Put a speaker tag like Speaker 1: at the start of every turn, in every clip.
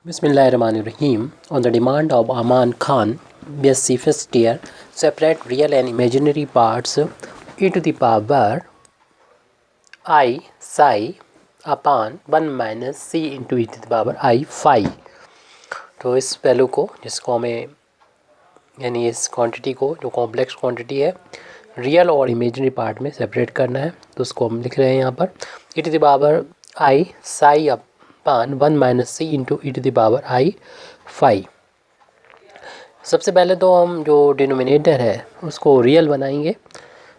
Speaker 1: Bismillahirrahmanirrahim. On the demand of Aman Khan, BSc first year, separate real and imaginary parts e to the power I psi upon 1 minus c into e to the power I phi. तो इस value को जिसको हमें यानी इस quantity को जो complex quantity है रियल और इमेजिनरी पार्ट में सेपरेट करना है, तो उसको हम लिख रहे हैं यहाँ पर e to the power I psi upon 1 minus c into e to the power I phi. सबसे पहले तो हम जो डिनोमिनेटर है उसको रियल बनाएंगे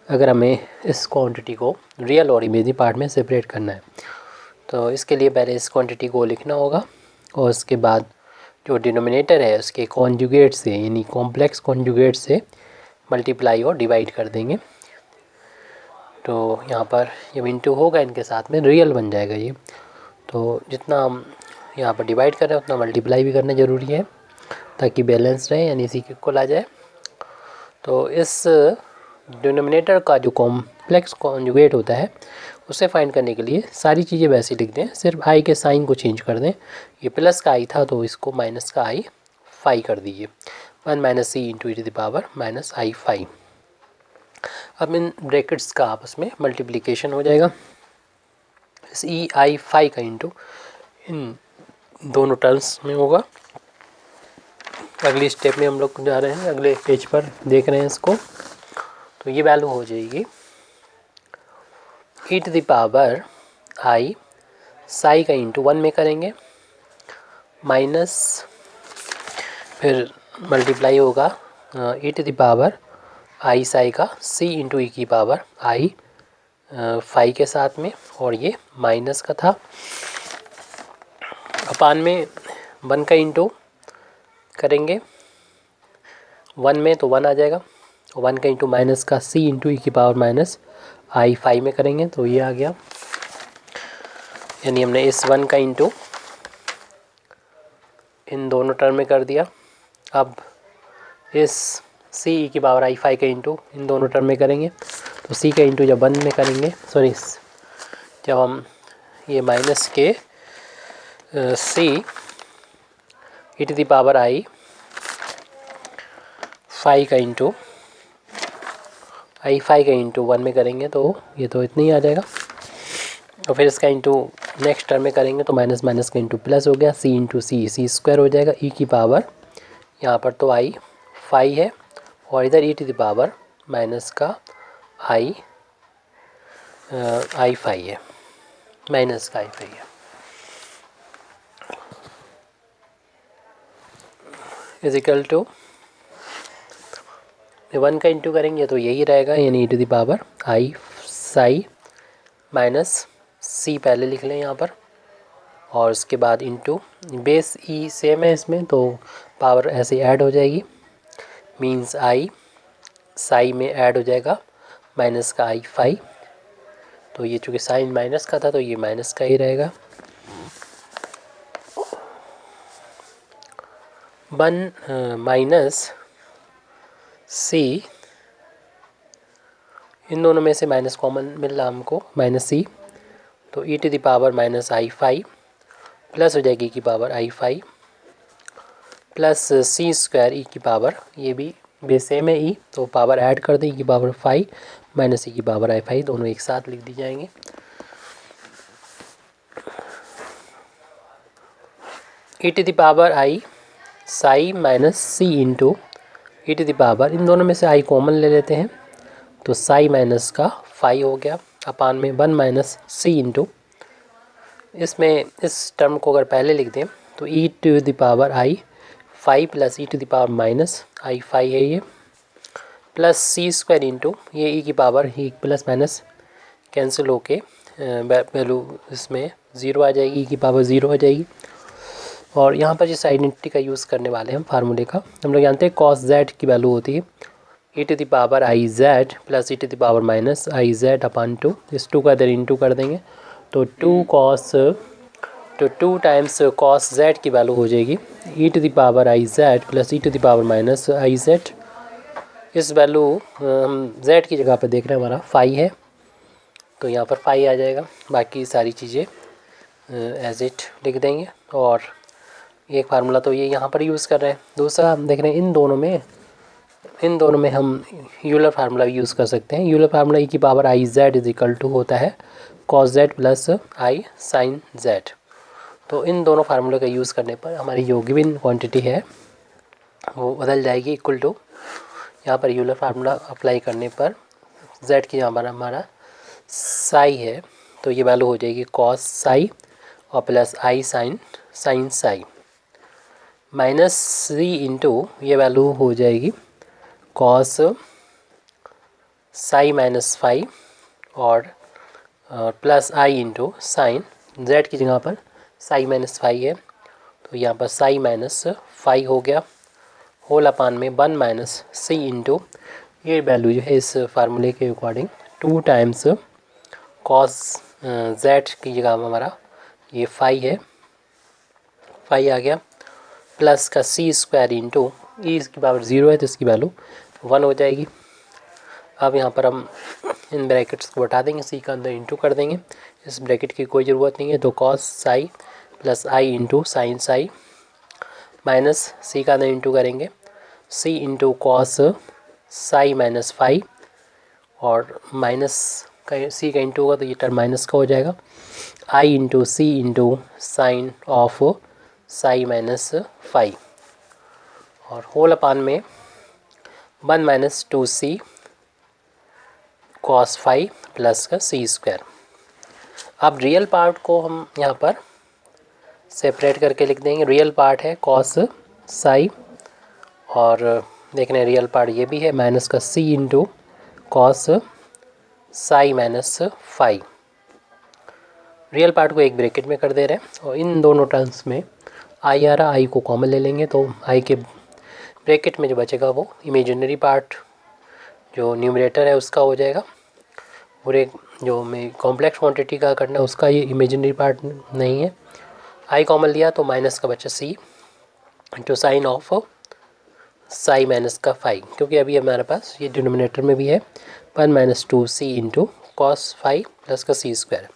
Speaker 1: अगर हमें इस क्वांटिटी को रियल और इमेजिनरी पार्ट में सेपरेट करना है। तो इसके लिए पहले इस क्वांटिटी को लिखना होगा और उसके बाद जो डिनोमिनेटर है उसके कॉन्जुगेट से यानी कॉम्प्लेक्स कॉन्जुगेट से मल्टीप्लाई और डिवाइड कर देंगे। तो यहाँ पर जब इंटू होगा इनके साथ में रियल बन जाएगा ये। तो जितना हम यहाँ पर डिवाइड कर रहे हैं उतना मल्टीप्लाई भी करना ज़रूरी है ताकि बैलेंस रहे यानी इसी के इक्वल आ जाए। तो इस डिनोमिनेटर का जो कॉम्प्लेक्स कॉन्जुगेट होता है उसे फाइंड करने के लिए सारी चीज़ें वैसे लिख दें, सिर्फ आई के साइन को चेंज कर दें। ये प्लस का आई था तो इसको माइनस का आई फाई कर दीजिए, 1 minus c into e to the power minus i phi. अब इन ब्रैकेट्स का आपस में मल्टीप्लिकेशन हो जाएगा, इस ई आई फाई का इंटू इन दोनों टर्म्स में होगा। अगली स्टेप में हम लोग जा रहे हैं, अगले पेज पर देख रहे हैं इसको। तो ये वैल्यू हो जाएगी e to the power i Sai का इंटू 1 में करेंगे माइनस फिर मल्टीप्लाई होगा ई to the power i Sai का सी इंटू ई की पावर आई फाई के साथ में, और ये माइनस का था। अपान में 1 का इंटू करेंगे 1 में तो 1 आ जाएगा, 1 का इंटू माइनस का सी इंटू ई की पावर माइनस आई फाई में करेंगे तो ये आ गया। यानी हमने इस 1 का इंटू इन दोनों टर्म में कर दिया। अब इस सी ई की पावर आई फाई का इंटू इन दोनों टर्म में करेंगे तो सी का इंटू जब 1 में करेंगे जब हम ये माइनस के c e to the power i phi का इंटू आई फाई का इंटू 1 में करेंगे तो ये तो इतना ही आ जाएगा। और फिर इसका इंटू नेक्स्ट टर्म में करेंगे तो माइनस माइनस का इंटू प्लस हो गया, सी इंटू सी स्क्वायर हो जाएगा ई की पावर यहाँ पर तो आई फाई है और इधर e to the power minus का आई फाई है, माइनस का आई फाई है इज इक्वल टू 1 का इंटू करेंगे तो यही रहेगा, यानी e to the power i psi minus c पहले लिख लें यहाँ पर और उसके बाद इंटू बेस ई सेम है इसमें तो पावर ऐसे ऐड हो जाएगी, मींस आई साई में ऐड हो जाएगा माइनस का आई फाई। तो ये चूँकि साइन माइनस का था तो ये माइनस का ही रहेगा। 1 माइनस सी, इन दोनों में से माइनस कॉमन मिल रहा हमको माइनस सी, तो e to the power minus i phi plus हो जाएगी ई की power i phi plus c square e की पावर, ये भी बेस सेम है ई तो पावर ऐड कर दें ई की पावर फाई माइनस ई की पावर आई फाई, दोनों एक साथ लिख दी जाएंगे। E to the power i psi minus c into e to the power, इन दोनों में से आई कॉमन ले लेते हैं तो साई माइनस का फाई हो गया अपान में 1 माइनस सी इंटू, इसमें इस टर्म को अगर पहले लिख दें तो e to the power i phi plus e to the power minus i phi है ये, प्लस सी स्क्वायर इंटू ये ई की पावर ही प्लस माइनस कैंसिल होके वैल्यू इसमें 0 आ जाएगी, ई की पावर 0 आ जाएगी। और यहाँ पर जिस आइडेंटिटी का यूज़ करने वाले हैं हम फार्मूले का, हम लोग जानते हैं कॉस जेड की वैल्यू होती है e to the power i z plus e to the power minus i z upon 2, इस 2 का इधर इंटू कर देंगे तो 2 टाइम्स कॉस जेड की वैल्यू हो जाएगी e to the power i z plus e to the power minus i z. इस वैल्यू हम जेड की जगह पर देख रहे हैं हमारा फाई है तो यहाँ पर फाई आ जाएगा, बाकी सारी चीज़ें एज इट लिख देंगे। और एक फार्मूला तो ये यहाँ पर यूज़ कर रहे हैं। दूसरा हम देख रहे हैं इन दोनों में हम यूलर फार्मूला यूज़ कर सकते हैं। यूलर फार्मूला ई की power i z is equal to होता है cos z plus i sine z. तो इन दोनों फार्मूले का यूज़ करने पर हमारी जो गिवन क्वांटिटी है वो बदल जाएगी इक्वल टू, यहाँ पर यूलर फार्मूला अप्लाई करने पर जेड की यहाँ पर हमारा साई है तो ये वैल्यू हो जाएगी कॉस साई और plus i sign psi minus c into ये वैल्यू हो जाएगी कॉस साई माइनस फाई और plus i into sign, Z की जगह पर साई माइनस फाई है तो यहाँ पर साई माइनस फाई हो गया होल अपान में 1 माइनस सी इंटू ये वैल्यू जो है इस फार्मूले के अकॉर्डिंग 2 टाइम्स कॉस जेड की जगह हमारा ये फाई है, फाई आ गया प्लस का सी स्क्वायर इंटू ई इसकी पावर 0 है तो इसकी वैल्यू 1 हो जाएगी। अब यहाँ पर हम इन ब्रैकेट्स को हटा देंगे, सी का अंदर इंटू कर देंगे, इस ब्रैकेट की कोई ज़रूरत नहीं है तो cos psi plus i into sine psi minus सी का अंदर इंटू करेंगे सी into cos psi minus phi और माइनस का सी का इंटू होगा तो ये टर्म माइनस का हो जाएगा i into c into sine of psi minus phi और होल अपान में 1 minus 2c cos phi plus का सी स्क्वायर। अब रियल पार्ट को हम यहाँ पर सेपरेट करके लिख देंगे। रियल पार्ट है कॉस साई और देख रहे हैं रियल पार्ट ये भी है माइनस का c into cos psi minus phi. Real part को एक ब्रैकेट में कर दे रहे हैं और इन दोनों टर्म्स में आई आ रहा, आई को कॉमन ले लेंगे तो आई के ब्रैकेट में जो बचेगा वो इमेजिनरी पार्ट जो न्यूमरेटर है उसका हो जाएगा, पूरे जो हमें कॉम्प्लेक्स क्वांटिटी का करना है उसका ये इमेजिनरी पार्ट नहीं है। आई कॉमन लिया तो माइनस का बचा c into sine of psi minus का फाई, क्योंकि अभी हमारे पास ये डिनोमिनेटर में भी है 1 minus 2c into cos phi plus का सी स्क्वायर।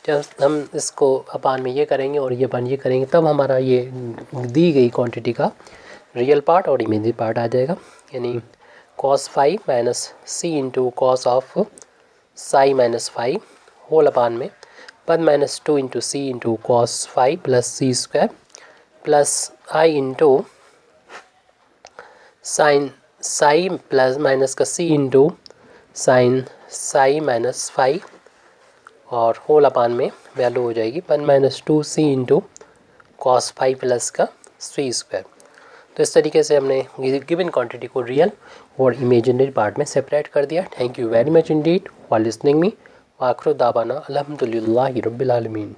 Speaker 1: जब हम इसको अपान में ये करेंगे और ये अपान ये करेंगे तब हमारा ये दी गई क्वांटिटी का रियल पार्ट और इमेजिनरी पार्ट आ जाएगा, यानी cos phi minus c into cos of psi minus phi whole upon में 1 minus 2 into c into cos phi plus c square plus i into sine psi plus minus का c into sine psi minus phi और whole upon में value हो जाएगी 1 minus 2c into cos phi plus का c square. तो इस तरीके से हमने गिवन क्वांटिटी को रियल और इमेजिनरी पार्ट में सेपरेट कर दिया। Thank you very much Indeed for listening me. आखिर दावाना अल्हम्दुलिल्लाहि रब्बिल आलमीन।